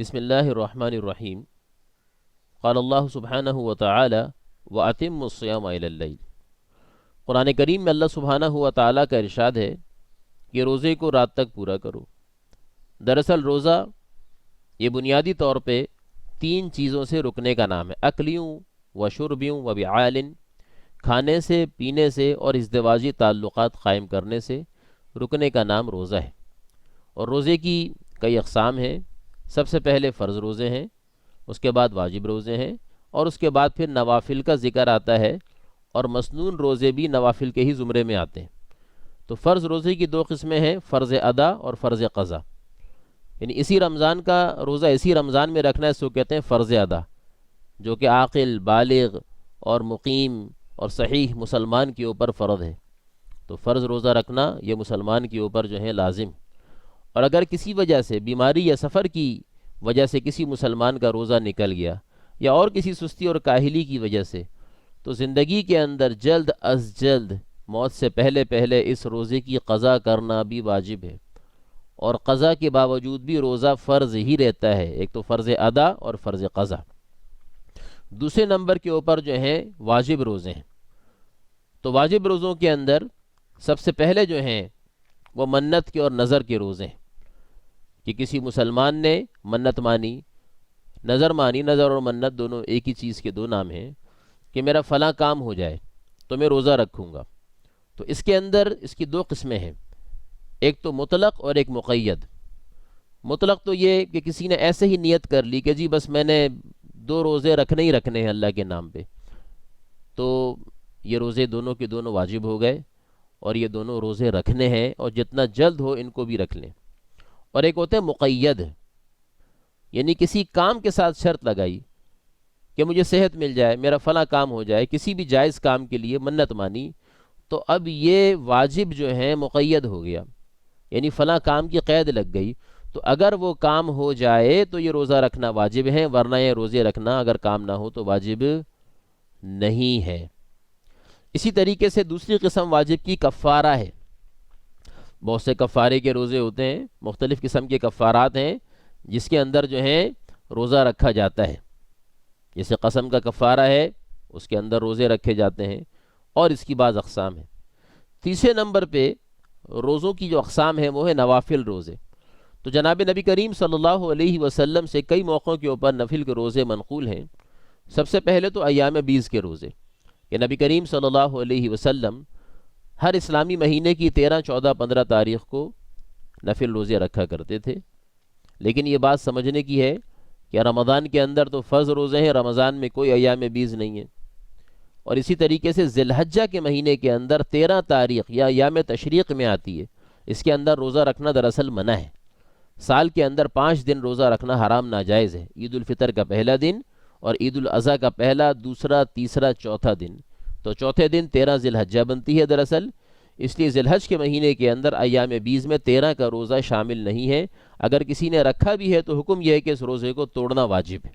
بسم اللہ الرحمن الرحیم۔ قال اللہ سبحانہ وتعالی وَأَتِمُّوا الصِّيَامَ إِلَى اللَّيْلِ۔ قرآن کریم میں اللہ سبحانہ وتعالی کا ارشاد ہے کہ روزے کو رات تک پورا کرو۔ دراصل روزہ یہ بنیادی طور پہ تین چیزوں سے رکنے کا نام ہے، اکلیوں و شربیوں و بعالن، کھانے سے، پینے سے اور ازدواجی تعلقات قائم کرنے سے رکنے کا نام روزہ ہے۔ اور روزے کی کئی اقسام ہیں۔ سب سے پہلے فرض روزے ہیں، اس کے بعد واجب روزے ہیں، اور اس کے بعد پھر نوافل کا ذکر آتا ہے، اور مسنون روزے بھی نوافل کے ہی زمرے میں آتے ہیں۔ تو فرض روزے کی دو قسمیں ہیں، فرض ادا اور فرض قضا۔ یعنی اسی رمضان کا روزہ اسی رمضان میں رکھنا ہے، اس کو کہتے ہیں فرض ادا، جو کہ عاقل، بالغ اور مقیم اور صحیح مسلمان کے اوپر فرض ہے۔ تو فرض روزہ رکھنا یہ مسلمان کے اوپر جو ہے لازم۔ اور اگر کسی وجہ سے بیماری یا سفر کی وجہ سے کسی مسلمان کا روزہ نکل گیا، یا اور کسی سستی اور کاہلی کی وجہ سے، تو زندگی کے اندر جلد از جلد موت سے پہلے پہلے اس روزے کی قضا کرنا بھی واجب ہے۔ اور قضا کے باوجود بھی روزہ فرض ہی رہتا ہے، ایک تو فرض ادا اور فرض قضا۔ دوسرے نمبر کے اوپر جو ہیں واجب روزے ہیں۔ تو واجب روزوں کے اندر سب سے پہلے جو ہیں وہ منت کے اور نظر کے روزے ہیں، کہ کسی مسلمان نے منت مانی، نظر مانی۔ نظر اور منت دونوں ایک ہی چیز کے دو نام ہیں، کہ میرا فلاں کام ہو جائے تو میں روزہ رکھوں گا۔ تو اس کے اندر اس کی دو قسمیں ہیں، ایک تو مطلق اور ایک مقید۔ مطلق تو یہ کہ کسی نے ایسے ہی نیت کر لی کہ جی بس میں نے 2 روزے رکھنے ہی رکھنے ہیں اللہ کے نام پہ، تو یہ روزے دونوں کے دونوں واجب ہو گئے، اور یہ دونوں روزے رکھنے ہیں، اور جتنا جلد ہو ان کو بھی رکھ لیں۔ اور ایک ہوتا ہے مقید، یعنی کسی کام کے ساتھ شرط لگائی کہ مجھے صحت مل جائے، میرا فلاں کام ہو جائے، کسی بھی جائز کام کے لیے منت مانی، تو اب یہ واجب جو ہے مقید ہو گیا، یعنی فلاں کام کی قید لگ گئی۔ تو اگر وہ کام ہو جائے تو یہ روزہ رکھنا واجب ہے، ورنہ یہ روزے رکھنا اگر کام نہ ہو تو واجب نہیں ہے۔ اسی طریقے سے دوسری قسم واجب کی کفارہ ہے۔ بہت سے کفارے کے روزے ہوتے ہیں، مختلف قسم کے کفارات ہیں جس کے اندر جو ہے روزہ رکھا جاتا ہے۔ جیسے قسم کا کفارہ ہے، اس کے اندر روزے رکھے جاتے ہیں، اور اس کی بعض اقسام ہیں۔ تیسرے نمبر پہ روزوں کی جو اقسام ہیں وہ ہے نوافل روزے۔ تو جناب نبی کریم صلی اللہ علیہ وسلم سے کئی موقعوں کے اوپر نفل کے روزے منقول ہیں۔ سب سے پہلے تو ایام بیس کے روزے، کہ نبی کریم صلی اللہ علیہ وسلم ہر اسلامی مہینے کی 13، 14، 15 تاریخ کو نفل روزے رکھا کرتے تھے۔ لیکن یہ بات سمجھنے کی ہے کہ رمضان کے اندر تو فرض روزے ہیں، رمضان میں کوئی ایام بیس نہیں ہے۔ اور اسی طریقے سے ذی الحجہ کے مہینے کے اندر 13 تاریخ یا ایام تشریق میں آتی ہے، اس کے اندر روزہ رکھنا دراصل منع ہے۔ سال کے اندر 5 دن روزہ رکھنا حرام ناجائز ہے، عید الفطر کا پہلا دن، اور عید الاضحیٰ کا پہلا، دوسرا، تیسرا، چوتھا دن۔ تو چوتھے دن 13 ذی الحجہ بنتی ہے دراصل، اس لیے ذی الحج کے مہینے کے اندر ایام بیس میں 13 کا روزہ شامل نہیں ہے۔ اگر کسی نے رکھا بھی ہے تو حکم یہ ہے کہ اس روزے کو توڑنا واجب ہے۔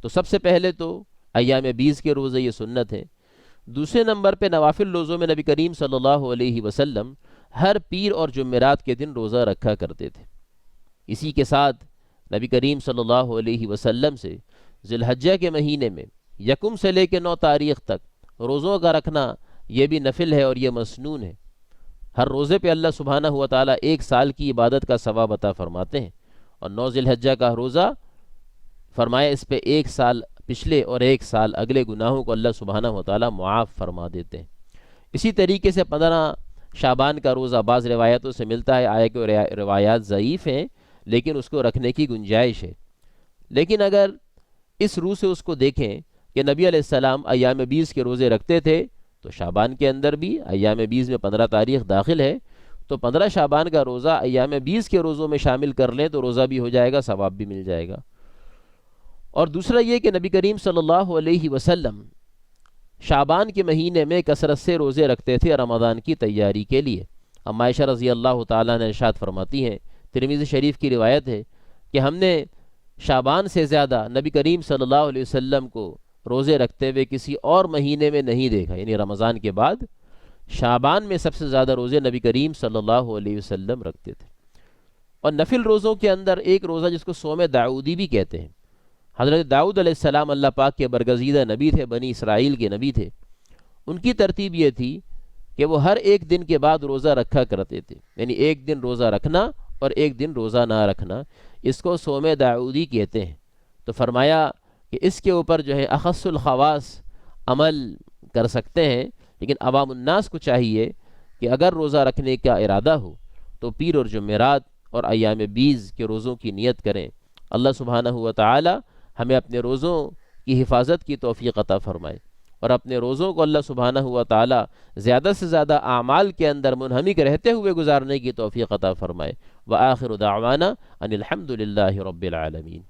تو سب سے پہلے تو ایام بیس کے روزے یہ سنت ہے۔ دوسرے نمبر پہ نوافل روزوں میں نبی کریم صلی اللہ علیہ وسلم ہر پیر اور جمعرات کے دن روزہ رکھا کرتے تھے۔ اسی کے ساتھ نبی کریم صلی اللہ علیہ وسلم سے ذی الحجہ کے مہینے میں 1 سے لے کے 9 تاریخ تک روزوں کا رکھنا یہ بھی نفل ہے، اور یہ مسنون ہے۔ ہر روزے پہ اللہ سبحانہ و تعالیٰ 1 سال کی عبادت کا ثواب عطا فرماتے ہیں، اور 9 ذی الحجہ کا روزہ فرمایا اس پہ 1 سال پچھلے اور 1 سال اگلے گناہوں کو اللہ سبحانہ و تعالیٰ معاف فرما دیتے ہیں۔ اسی طریقے سے 15 شعبان کا روزہ بعض روایتوں سے ملتا ہے، آیا کہ روایات ضعیف ہیں، لیکن اس کو رکھنے کی گنجائش ہے۔ لیکن اگر اس روح سے اس کو دیکھیں کہ نبی علیہ السلام ایام بیس کے روزے رکھتے تھے، تو شعبان کے اندر بھی ایام بیس میں 15 تاریخ داخل ہے، تو 15 شعبان کا روزہ ایام بیس کے روزوں میں شامل کر لیں تو روزہ بھی ہو جائے گا، ثواب بھی مل جائے گا۔ اور دوسرا یہ کہ نبی کریم صلی اللہ علیہ وسلم شعبان کے مہینے میں کثرت سے روزے رکھتے تھے رمضان کی تیاری کے لیے۔ اما عائشہ رضی اللہ تعالیٰ نے ارشاد فرماتی ہیں، ترمذی شریف کی روایت ہے کہ ہم نے شعبان سے زیادہ نبی کریم صلی اللہ علیہ وسلم کو روزے رکھتے ہوئے کسی اور مہینے میں نہیں دیکھا، یعنی رمضان کے بعد شعبان میں سب سے زیادہ روزے نبی کریم صلی اللہ علیہ وسلم رکھتے تھے۔ اور نفل روزوں کے اندر ایک روزہ جس کو صوم داؤدی بھی کہتے ہیں، حضرت داؤد علیہ السلام اللہ پاک کے برگزیدہ نبی تھے، بنی اسرائیل کے نبی تھے. ان کی ترتیب یہ تھی کہ وہ ہر ایک دن کے بعد روزہ رکھا کرتے تھے، یعنی ایک دن روزہ رکھنا اور ایک دن روزہ نہ رکھنا، اس کو صوم داؤدی کہتے ہیں. تو فرمایا کہ اس کے اوپر جو ہے اخص الخواص عمل کر سکتے ہیں، لیکن عوام الناس کو چاہیے کہ اگر روزہ رکھنے کا ارادہ ہو تو پیر اور جمعرات اور ایام بیز کے روزوں کی نیت کریں. اللہ سبحانہ و تعالی ہمیں اپنے روزوں کی حفاظت کی توفیق عطا فرمائے، اور اپنے روزوں کو اللہ سبحانہ و تعالی زیادہ سے زیادہ اعمال کے اندر منہمک رہتے ہوئے گزارنے کی توفیق عطا فرمائے. وآخر دعوانا ان الحمد للہ رب العالمین.